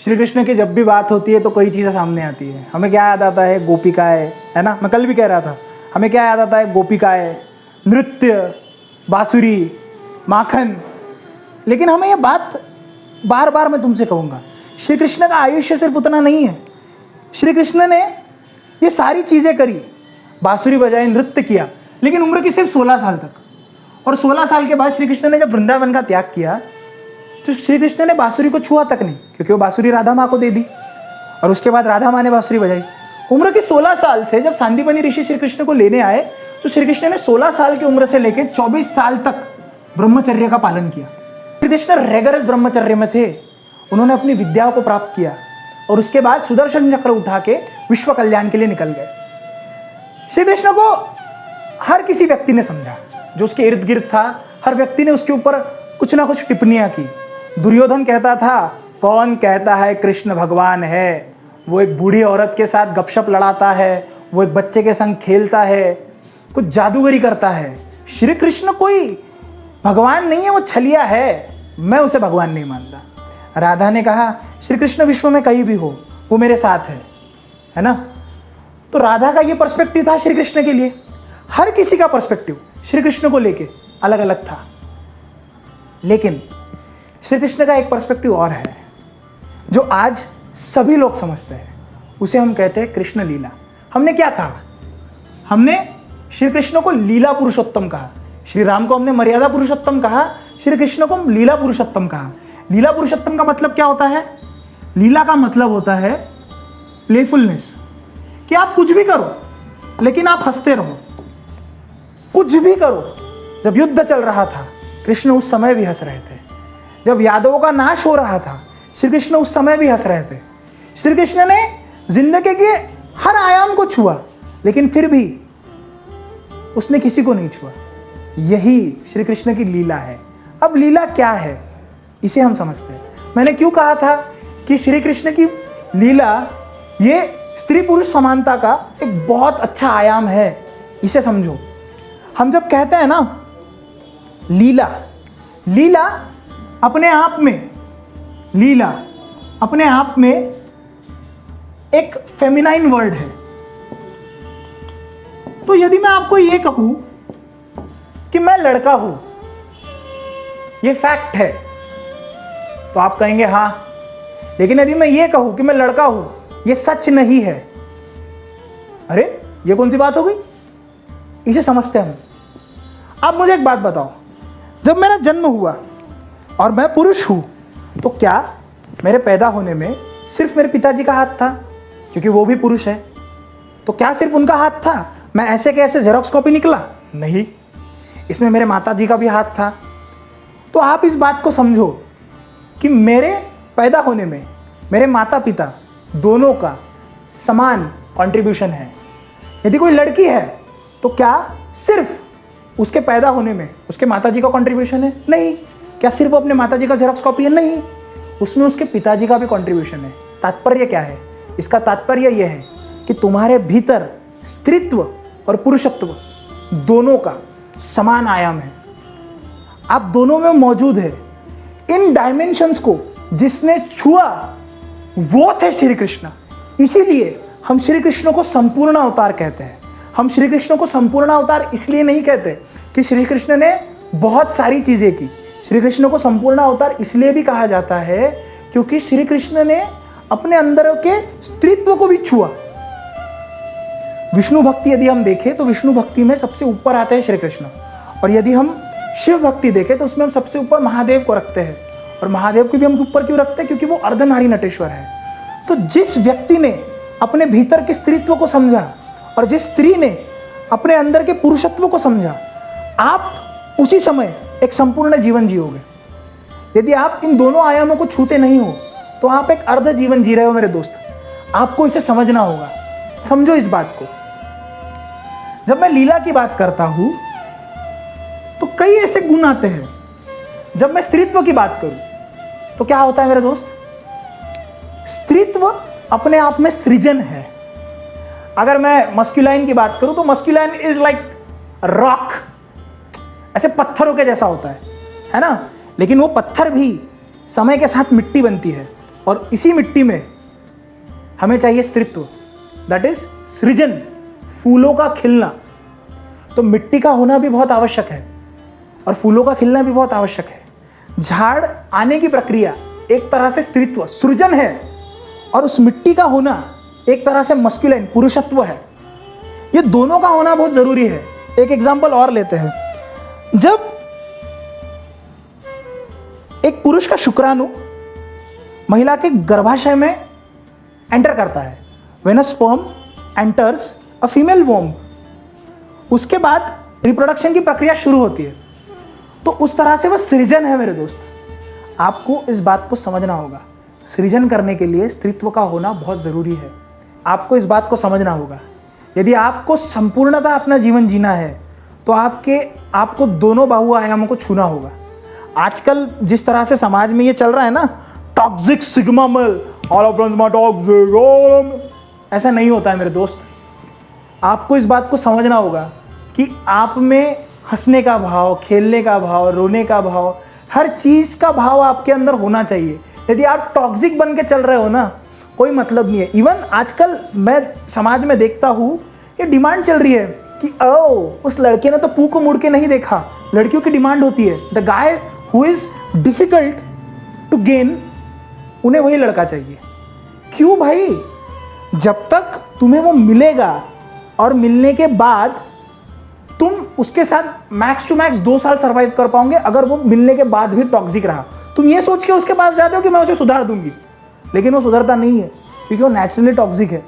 श्री कृष्ण की जब भी बात होती है तो कई चीज़ें सामने आती है। हमें क्या याद आता है? गोपिकाएँ, है ना। मैं कल भी कह रहा था, हमें क्या याद आता है? गोपिकाएँ, नृत्य, बांसुरी, माखन। लेकिन हमें ये बात बार बार मैं तुमसे कहूँगा, श्री कृष्ण का आयुष्य सिर्फ उतना नहीं है। श्री कृष्ण ने ये सारी चीज़ें करी, बांसुरी बजाई, नृत्य किया, लेकिन उम्र की सिर्फ 16 साल तक। और 16 साल के बाद श्री कृष्ण ने जब वृंदावन का त्याग किया तो श्री कृष्ण ने बांसुरी को छुआ तक नहीं, क्योंकि वो बांसुरी राधा माँ को दे दी और उसके बाद राधा माँ ने बांसुरी बजाई। उम्र के 16 साल से जब सांदीपनी ऋषि श्री कृष्ण को लेने आए तो श्री कृष्ण ने 16 साल की उम्र से लेकर 24 साल तक ब्रह्मचर्य का पालन किया। श्री कृष्ण रेगरस ब्रह्मचर्य में थे। उन्होंने अपनी विद्याओं को प्राप्त किया और उसके बाद सुदर्शन चक्र उठा के विश्व कल्याण के लिए निकल गए। श्री कृष्ण को हर किसी व्यक्ति ने समझा, जो उसके इर्द गिर्द था, हर व्यक्ति ने उसके ऊपर कुछ ना कुछ टिप्पणियां की। दुर्योधन कहता था, कौन कहता है कृष्ण भगवान है? वो एक बूढ़ी औरत के साथ गपशप लड़ाता है, वो एक बच्चे के संग खेलता है, कुछ जादूगरी करता है। श्री कृष्ण कोई भगवान नहीं है, वो छलिया है, मैं उसे भगवान नहीं मानता। राधा ने कहा, श्री कृष्ण विश्व में कहीं भी हो, वो मेरे साथ है ना। तो राधा का ये पर्सपेक्टिव था श्री कृष्ण के लिए। हर किसी का पर्सपेक्टिव श्री कृष्ण को लेके अलग अलग था, लेकिन श्री कृष्ण का एक पर्सपेक्टिव और है जो आज सभी लोग समझते हैं। उसे हम कहते हैं कृष्ण लीला। हमने क्या कहा? हमने श्री कृष्ण को लीला पुरुषोत्तम कहा। श्री राम को हमने मर्यादा पुरुषोत्तम कहा, श्री कृष्ण को लीला पुरुषोत्तम कहा। लीला पुरुषोत्तम का मतलब क्या होता है? लीला का मतलब होता है प्लेफुलनेस, कि आप कुछ भी करो लेकिन आप हंसते रहो। कुछ भी करो। जब युद्ध चल रहा था, कृष्ण उस समय भी हंस रहे थे। जब यादवों का नाश हो रहा था, श्री कृष्ण उस समय भी हंस रहे थे। श्री कृष्ण ने जिंदगी के हर आयाम को छुआ, लेकिन फिर भी उसने किसी को नहीं छुआ। यही श्री कृष्ण की लीला है। अब लीला क्या है, इसे हम समझते हैं। मैंने क्यों कहा था कि श्री कृष्ण की लीला ये स्त्री पुरुष समानता का एक बहुत अच्छा आयाम है, इसे समझो। हम जब कहते हैं ना लीला, लीला अपने आप में, लीला अपने आप में एक फेमिनाइन वर्ड है। तो यदि मैं आपको यह कहूं कि मैं लड़का हूं, यह फैक्ट है, तो आप कहेंगे हाँ। लेकिन यदि मैं ये कहूं कि मैं लड़का हूं, यह सच नहीं है, अरे ये कौन सी बात हो गई? इसे समझते हैं हम। आप मुझे एक बात बताओ, जब मेरा जन्म हुआ और मैं पुरुष हूं, तो क्या मेरे पैदा होने में सिर्फ मेरे पिताजी का हाथ था, क्योंकि वो भी पुरुष है? तो क्या सिर्फ उनका हाथ था? मैं ऐसे कैसे जेरोक्स कॉपी निकला? नहीं, इसमें मेरे माताजी का भी हाथ था। तो आप इस बात को समझो कि मेरे पैदा होने में मेरे माता पिता दोनों का समान कंट्रीब्यूशन है। यदि कोई लड़की है तो क्या सिर्फ उसके पैदा होने में उसके माताजी का कंट्रीब्यूशन है? नहीं। क्या सिर्फ वो अपने माताजी का जेरोक्स कॉपी है? नहीं, उसमें उसके पिताजी का भी कंट्रीब्यूशन है। तात्पर्य क्या है? इसका तात्पर्य यह है कि तुम्हारे भीतर स्त्रीत्व और पुरुषत्व दोनों का समान आयाम है, आप दोनों में मौजूद है। इन डायमेंशंस को जिसने छुआ वो थे श्री कृष्ण। इसीलिए हम श्री कृष्ण को संपूर्ण अवतार कहते हैं। हम श्री कृष्ण को संपूर्ण अवतार इसलिए नहीं कहते कि श्री कृष्ण ने बहुत सारी चीजें की। श्री कृष्ण को संपूर्ण अवतार इसलिए भी कहा जाता है क्योंकि श्री कृष्ण ने अपने अंदर के स्त्रीत्व को भी छुआ। विष्णु भक्ति यदि हम देखें तो विष्णु भक्ति में सबसे ऊपर आते हैं श्री कृष्ण, और यदि हम शिव भक्ति देखें तो उसमें हम सबसे ऊपर महादेव को रखते हैं। और महादेव को भी हम ऊपर क्यों रखते हैं? क्योंकि वो अर्धनारी नटेश्वर है। तो जिस व्यक्ति ने अपने भीतर के स्त्रीत्व को समझा और जिस स्त्री ने अपने अंदर के पुरुषत्व को समझा, आप उसी समय एक संपूर्ण जीवन जियोगे। यदि आप इन दोनों आयामों को छूते नहीं हो तो आप एक अर्ध जीवन जी रहे हो मेरे दोस्त। आपको इसे समझना होगा। समझो इस बात को। जब मैं लीला की बात करता हूं तो कई ऐसे गुण आते हैं। जब मैं स्त्रीत्व की बात करूं तो क्या होता है मेरे दोस्त? स्त्रीत्व अपने आप में सृजन है। अगर मैं मस्कुलाइन की बात करूं तो मस्कुलाइन इज लाइक रॉक, ऐसे पत्थरों के जैसा होता है ना। लेकिन वो पत्थर भी समय के साथ मिट्टी बनती है और इसी मिट्टी में हमें चाहिए स्त्रीत्व, दैट इज सृजन, फूलों का खिलना। तो मिट्टी का होना भी बहुत आवश्यक है और फूलों का खिलना भी बहुत आवश्यक है। झाड़ आने की प्रक्रिया एक तरह से स्त्रीत्व, सृजन है, और उस मिट्टी का होना एक तरह से मस्कुलिन, पुरुषत्व है। ये दोनों का होना बहुत जरूरी है। एक एग्जांपल और लेते हैं। जब एक पुरुष का शुक्राणु महिला के गर्भाशय में एंटर करता है, when a sperm enters a female womb, उसके बाद रिप्रोडक्शन की प्रक्रिया शुरू होती है। तो उस तरह से वह सृजन है मेरे दोस्त। आपको इस बात को समझना होगा, सृजन करने के लिए स्त्रीत्व का होना बहुत ज़रूरी है। आपको इस बात को समझना होगा। यदि आपको संपूर्णता अपना जीवन जीना है तो आपको दोनों बाहु आयामों को छूना होगा। आजकल जिस तरह से समाज में ये चल रहा है ना, toxic sigma male, all of friends toxic, ऐसा नहीं होता है मेरे दोस्त। आपको इस बात को समझना होगा कि आप में हंसने का भाव, खेलने का भाव, रोने का भाव, हर चीज़ का भाव आपके अंदर होना चाहिए। यदि आप टॉक्सिक बन के चल रहे हो ना, कोई मतलब नहीं है। इवन आजकल मैं समाज में देखता हूँ, ये डिमांड चल रही है कि उस लड़के ने तो पू को मुड़ के नहीं देखा। लड़कियों की डिमांड होती है, the guy who is difficult to gain, उन्हें वही लड़का चाहिए। क्यों भाई? जब तक तुम्हें वो मिलेगा और मिलने के बाद तुम उसके साथ मैक्स टू मैक्स 2 साल सर्वाइव कर पाओगे, अगर वो मिलने के बाद भी टॉक्सिक रहा। तुम ये सोच के उसके पास जाते हो कि मैं उसे सुधार दूंगी, लेकिन वो सुधरता नहीं है क्योंकि वो नेचुरली टॉक्सिक है।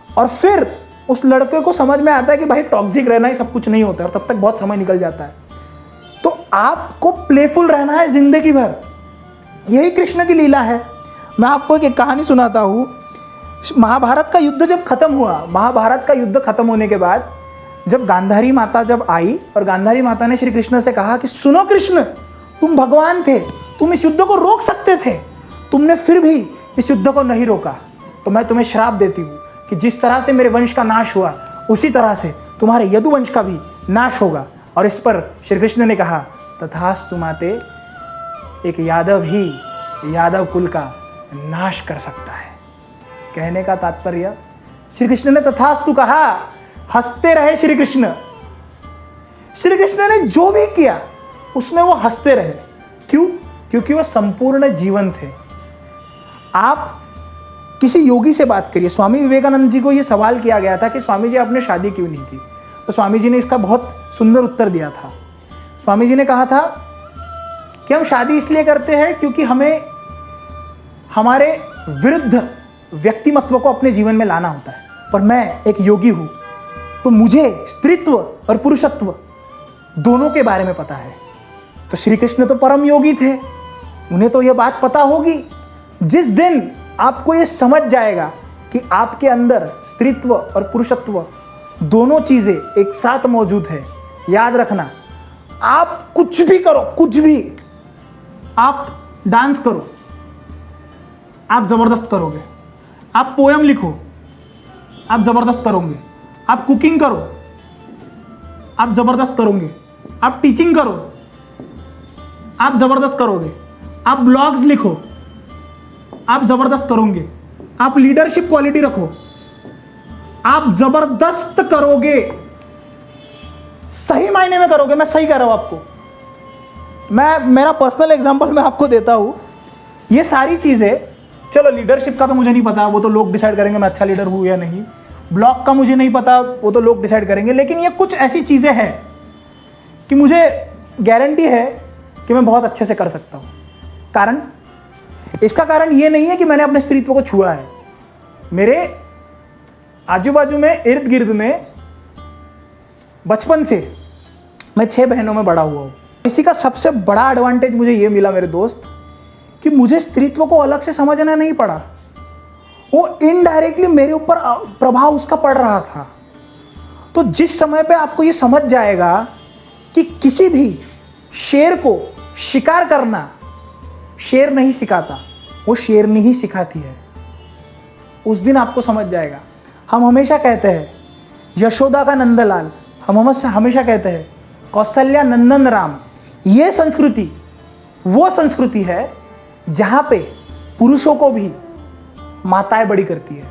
और फिर उस लड़के को समझ में आता है कि भाई टॉक्सिक रहना ही सब कुछ नहीं होता है, और तब तक बहुत समय निकल जाता है। तो आपको प्लेफुल रहना है जिंदगी भर, यही कृष्ण की लीला है। मैं आपको एक कहानी सुनाता हूँ। महाभारत का युद्ध जब खत्म हुआ, महाभारत का युद्ध खत्म होने के बाद जब गांधारी माता जब आई और गांधारी माता ने श्री कृष्ण से कहा कि सुनो कृष्ण, तुम भगवान थे, तुम इस युद्ध को रोक सकते थे, तुमने फिर भी इस युद्ध को नहीं रोका, तो मैं तुम्हें श्राप देती हूँ कि जिस तरह से मेरे वंश का नाश हुआ उसी तरह से तुम्हारे यदुवंश का भी नाश होगा। और इस पर श्री कृष्ण ने कहा, तथास्तु माते, एक यादव ही यादव कुल का नाश कर सकता है। कहने का तात्पर्य, श्री कृष्ण ने तथास्तु कहा, हंसते रहे श्री कृष्ण। श्री कृष्ण ने जो भी किया उसमें वो हंसते रहे। क्यों? क्योंकि वो संपूर्ण जीवन थे। आप किसी योगी से बात करिए। स्वामी विवेकानंद जी को ये सवाल किया गया था कि स्वामी जी आपने शादी क्यों नहीं की, तो स्वामी जी ने इसका बहुत सुंदर उत्तर दिया था। स्वामी जी ने कहा था कि हम शादी इसलिए करते हैं क्योंकि हमें हमारे विरुद्ध व्यक्तिमत्व को अपने जीवन में लाना होता है। पर मैं एक योगी हूँ, तो मुझे स्त्रीत्व और पुरुषत्व दोनों के बारे में पता है। तो श्री कृष्ण तो परम योगी थे, उन्हें तो यह बात पता होगी। जिस दिन आपको ये समझ जाएगा कि आपके अंदर स्त्रीत्व और पुरुषत्व दोनों चीज़ें एक साथ मौजूद है, याद रखना, आप कुछ भी करो, कुछ भी, आप डांस करो, आप ज़बरदस्त करोगे, आप पोएम लिखो, आप ज़बरदस्त करोगे, आप कुकिंग करो, आप ज़बरदस्त करोगे, आप टीचिंग करो, आप ज़बरदस्त करोगे, आप ब्लॉग्स लिखो, आप ज़बरदस्त करोगे, आप लीडरशिप क्वालिटी रखो, आप ज़बरदस्त करोगे, सही मायने में करोगे। मैं सही कह रहा हूँ आपको। मेरा पर्सनल एग्जांपल मैं आपको देता हूँ। ये सारी चीज़ें, चलो लीडरशिप का तो मुझे नहीं पता, वो तो लोग डिसाइड करेंगे मैं अच्छा लीडर हूँ या नहीं। ब्लॉग का मुझे नहीं पता, वो तो लोग डिसाइड करेंगे। लेकिन ये कुछ ऐसी चीज़ें हैं कि मुझे गारंटी है कि मैं बहुत अच्छे से कर सकता हूँ। कारण, इसका कारण ये नहीं है कि मैंने अपने स्त्रीत्व को छुआ है। मेरे आजू बाजू में, इर्द गिर्द में, बचपन से मैं 6 बहनों में बड़ा हुआ हूँ। इसी का सबसे बड़ा एडवांटेज मुझे ये मिला मेरे दोस्त कि मुझे स्त्रीत्व को अलग से समझना नहीं पड़ा। वो इनडायरेक्टली मेरे ऊपर प्रभाव उसका पड़ रहा था। तो जिस समय पे आपको ये समझ जाएगा कि किसी भी शेर को शिकार करना शेर नहीं सिखाता, वो शेरनी ही सिखाती है, उस दिन आपको समझ जाएगा। हम हमेशा कहते हैं यशोदा का नंदलाल, हम हमेशा कहते हैं कौशल्या नंदन राम। ये संस्कृति वो संस्कृति है जहाँ पे पुरुषों को भी माताएं बड़ी करती है।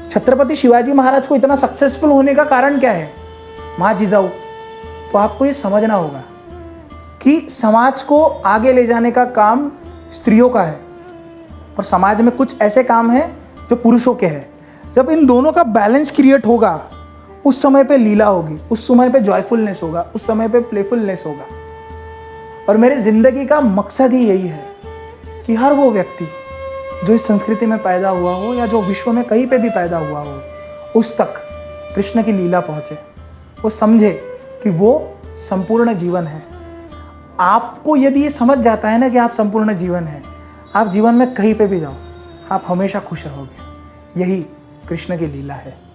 छत्रपति शिवाजी महाराज को इतना सक्सेसफुल होने का कारण क्या है? माँ जिजाऊ। तो आपको ये समझना होगा कि समाज को आगे ले जाने का काम स्त्रियों का है और समाज में कुछ ऐसे काम हैं जो पुरुषों के हैं। जब इन दोनों का बैलेंस क्रिएट होगा, उस समय पे लीला होगी, उस समय पे जॉयफुलनेस होगा, उस समय पे प्लेफुलनेस होगा। और मेरी जिंदगी का मकसद ही यही है कि हर वो व्यक्ति जो इस संस्कृति में पैदा हुआ हो या जो विश्व में कहीं पे भी पैदा हुआ हो, उस तक कृष्ण की लीला पहुंचे, वो समझे कि वो संपूर्ण जीवन है। आपको यदि ये समझ जाता है ना कि आप संपूर्ण जीवन है, आप जीवन में कहीं पे भी जाओ, आप हमेशा खुश रहोगे। यही कृष्ण की लीला है।